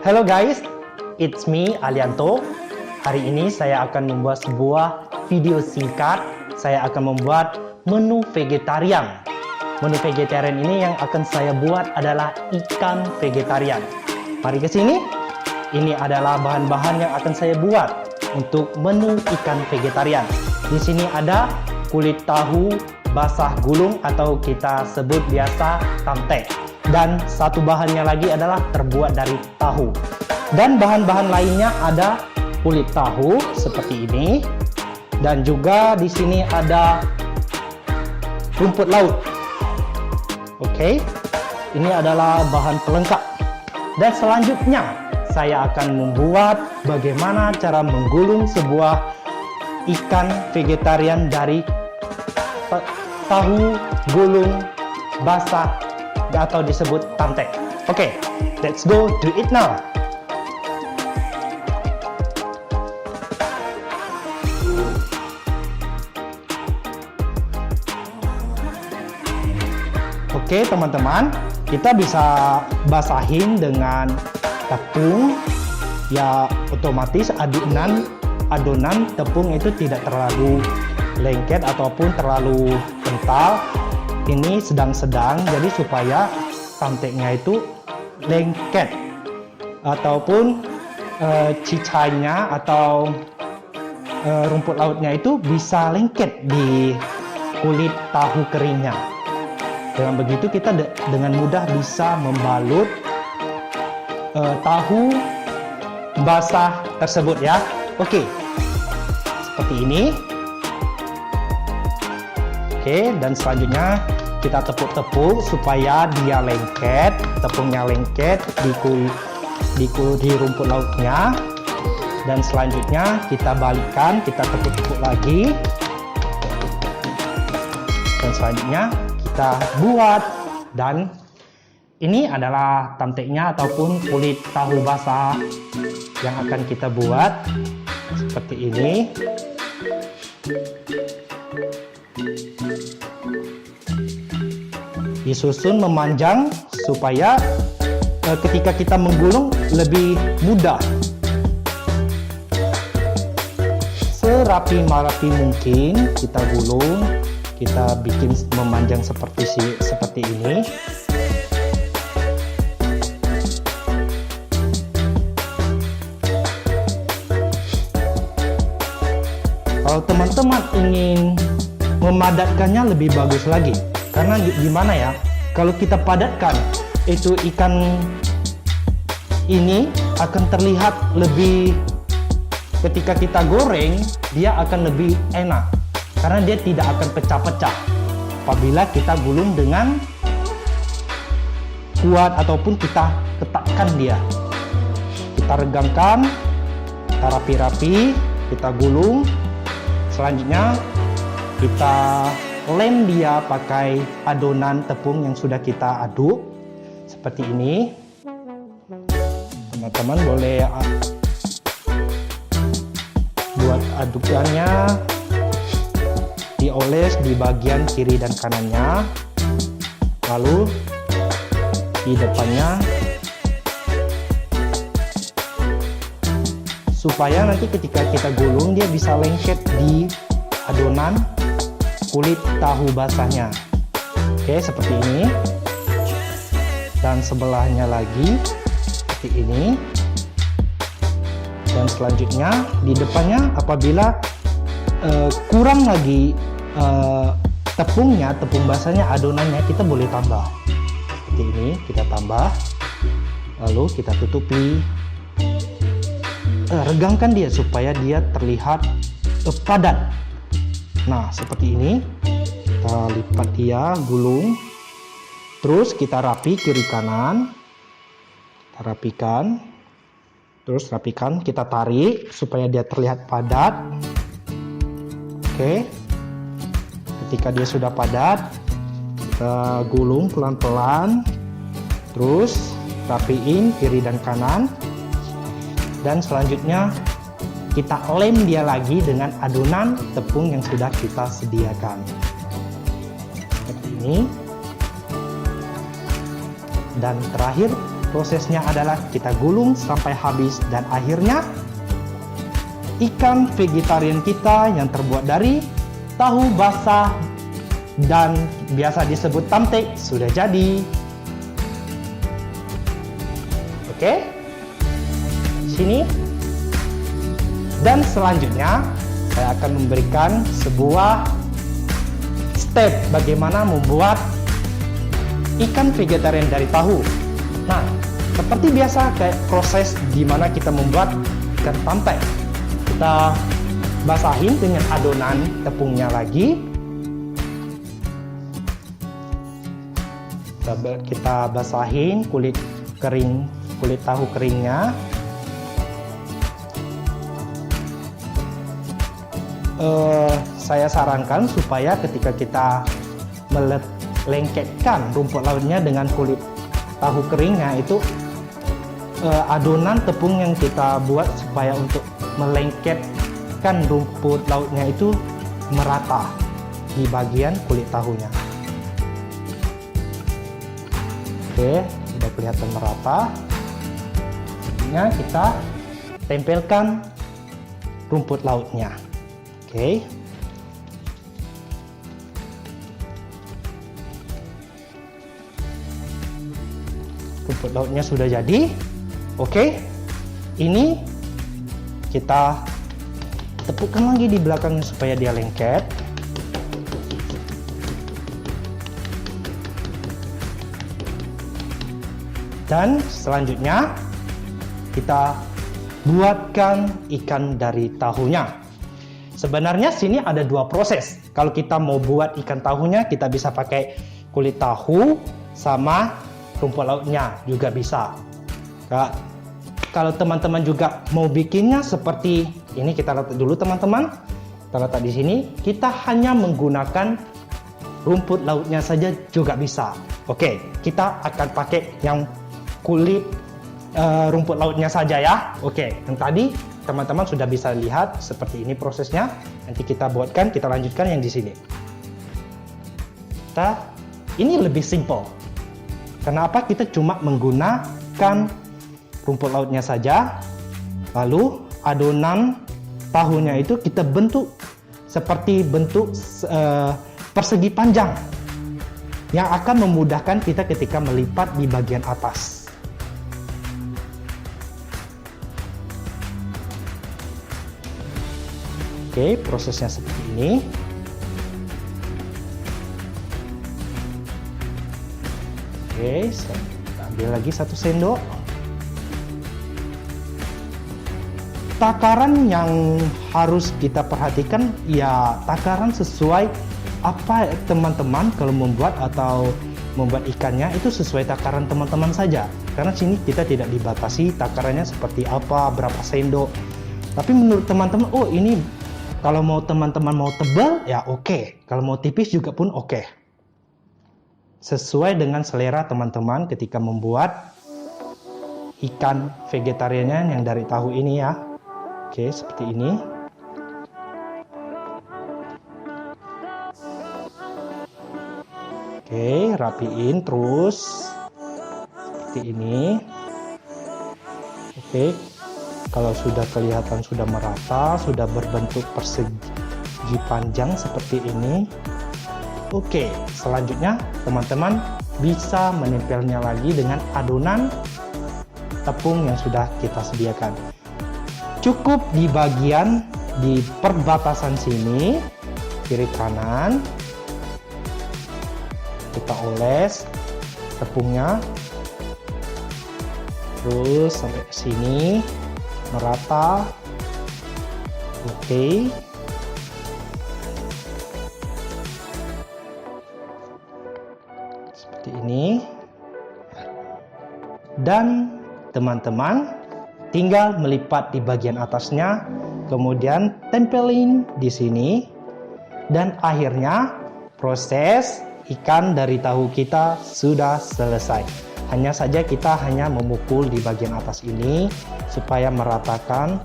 Hello guys, it's me Alianto. Hari ini saya akan membuat sebuah video singkat. Saya akan membuat menu vegetarian. Menu vegetarian ini yang akan saya buat adalah ikan vegetarian. Mari ke sini. Ini adalah bahan-bahan yang akan saya buat untuk menu ikan vegetarian. Di sini ada kulit tahu basah gulung atau kita sebut biasa tamtek. Dan satu bahannya lagi adalah terbuat dari tahu. Dan bahan-bahan lainnya ada kulit tahu seperti ini, dan juga di sini ada rumput laut. Oke, ini adalah bahan pelengkap. Dan selanjutnya saya akan membuat bagaimana cara menggulung sebuah ikan vegetarian dari tahu gulung basah atau disebut tamtek. Oke, let's go do it now. Oke teman-teman, kita bisa basahin dengan tepung. Ya otomatis adonan tepung itu tidak terlalu lengket ataupun terlalu kental. Ini sedang-sedang, jadi supaya tamteknya itu lengket ataupun cicainya atau rumput lautnya itu bisa lengket di kulit tahu keringnya. Dengan begitu kita dengan mudah bisa membalut tahu basah tersebut ya. Oke, seperti ini. Oke, dan selanjutnya kita tepuk-tepuk supaya dia lengket, tepungnya lengket di rumput lautnya. Dan selanjutnya kita balikkan, kita tepuk-tepuk lagi. Dan selanjutnya kita buat, dan ini adalah tamteknya ataupun kulit tahu basah yang akan kita buat seperti ini. Disusun memanjang supaya ketika kita menggulung lebih mudah. Serapi mungkin kita gulung, kita bikin memanjang seperti ini. Kalau teman-teman ingin memadatkannya lebih bagus lagi, karena gimana ya, kalau kita padatkan itu ikan ini akan terlihat lebih, ketika kita goreng dia akan lebih enak karena dia tidak akan pecah-pecah apabila kita gulung dengan kuat ataupun kita ketatkan dia. Kita regangkan, kita rapi-rapi, kita gulung. Selanjutnya kita lem dia pakai adonan tepung yang sudah kita aduk seperti ini. Teman-teman boleh buat adukannya, dioles di bagian kiri dan kanannya, lalu di depannya, supaya nanti ketika kita gulung dia bisa lengket di adonan kulit tahu basahnya. Oke, seperti ini. Dan sebelahnya lagi seperti ini. Dan selanjutnya di depannya, apabila kurang lagi tepungnya, tepung basahnya, adonannya, kita boleh tambah. Seperti ini, kita tambah. Lalu kita tutupi. Regangkan dia supaya dia terlihat padat. Nah, seperti ini. Kita lipat dia, gulung. Terus kita rapi kiri kanan. Kita rapikan. Terus rapikan, kita tarik supaya dia terlihat padat. Oke. Ketika dia sudah padat, kita gulung pelan-pelan. Terus rapiin kiri dan kanan. Dan selanjutnya kita lem dia lagi dengan adonan tepung yang sudah kita sediakan. Seperti ini. Dan terakhir prosesnya adalah kita gulung sampai habis dan akhirnya ikan vegetarian kita yang terbuat dari tahu basah dan biasa disebut tamtek sudah jadi. Oke, sini. Dan selanjutnya saya akan memberikan sebuah step bagaimana membuat ikan vegetarian dari tahu. Nah, seperti biasa kayak proses di mana kita membuat ikan tamtek. Kita basahin dengan adonan tepungnya lagi. Kita basahin kulit tahu keringnya. Saya sarankan supaya ketika kita melengketkan rumput lautnya dengan kulit tahu keringnya itu adonan tepung yang kita buat supaya untuk melengketkan rumput lautnya itu merata di bagian kulit tahunya. Oke, sudah kelihatan merata. Selanjutnya kita tempelkan rumput lautnya. Oke. Rumput lautnya sudah jadi. Oke. Ini kita tepukkan lagi di belakangnya supaya dia lengket. Dan selanjutnya kita buatkan ikan dari tahunya. Sebenarnya sini ada dua proses. Kalau kita mau buat ikan tahunya, kita bisa pakai kulit tahu sama rumput lautnya juga bisa. Kalau teman-teman juga mau bikinnya seperti ini, kita letak dulu teman-teman. Kita letak di sini. Kita hanya menggunakan rumput lautnya saja juga bisa. Oke, kita akan pakai yang kulit rumput lautnya saja ya. Oke, yang tadi teman-teman sudah bisa lihat seperti ini prosesnya. Nanti kita buatkan, kita lanjutkan yang di sini. Ini lebih simple. Kenapa kita cuma menggunakan rumput lautnya saja, lalu adonan tahunya itu kita bentuk seperti bentuk persegi panjang yang akan memudahkan kita ketika melipat di bagian atas. Oke, prosesnya seperti ini. Oke, saya ambil lagi 1 sendok. Takaran yang harus kita perhatikan ya takaran sesuai apa teman-teman kalau membuat atau membuat ikannya itu sesuai takaran teman-teman saja. Karena sini kita tidak dibatasi takarannya seperti apa, berapa sendok. Tapi menurut teman-teman, oh ini kalau mau teman-teman mau tebal ya oke. Kalau mau tipis juga pun oke. Sesuai dengan selera teman-teman ketika membuat ikan vegetariannya yang dari tahu ini ya. Oke, seperti ini. Oke, rapiin terus seperti ini. Oke, kalau sudah kelihatan sudah merata, sudah berbentuk persegi panjang seperti ini. Oke, selanjutnya teman-teman bisa menempelnya lagi dengan adonan tepung yang sudah kita sediakan. Cukup di bagian di perbatasan sini, kiri kanan. Kita oles tepungnya terus sampai ke sini merata. Oke. Seperti ini. Dan teman-teman tinggal melipat di bagian atasnya, kemudian tempelin di sini, dan akhirnya proses ikan dari tahu kita sudah selesai. Hanya saja kita hanya memukul di bagian atas ini supaya meratakan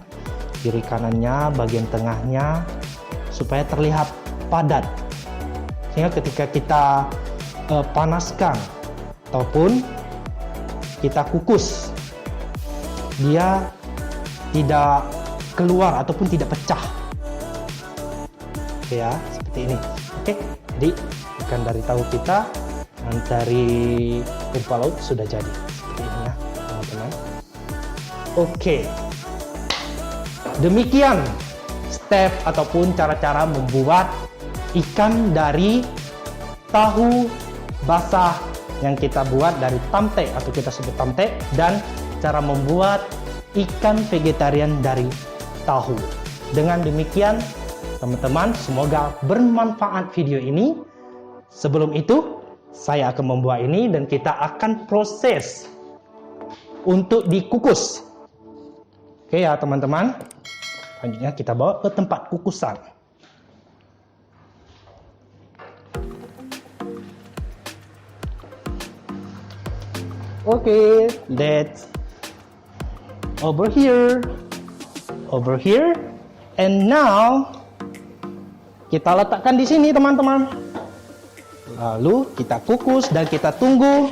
kiri kanannya, bagian tengahnya supaya terlihat padat. Sehingga ketika kita panaskan ataupun kita kukus, dia tidak keluar ataupun tidak pecah. Oke ya, seperti ini. Oke, jadi ikan dari tahu kita dari rumput laut sudah jadi seperti ini ya, teman-teman. Oke, demikian step ataupun cara-cara membuat ikan dari tahu basah yang kita buat dari tamte atau kita sebut tamte, dan cara membuat ikan vegetarian dari tahu. Dengan demikian, teman-teman, semoga bermanfaat video ini. Sebelum itu, saya akan membuat ini dan kita akan proses untuk dikukus. Oke ya, teman-teman. Selanjutnya kita bawa ke tempat kukusan. Oke, let's over here, and now kita letakkan di sini, teman-teman. Lalu kita kukus dan kita tunggu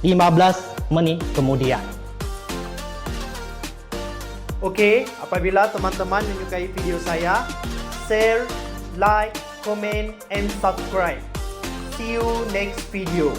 15 menit kemudian. Oke, apabila teman-teman menyukai video saya, share, like, comment, and subscribe. See you next video.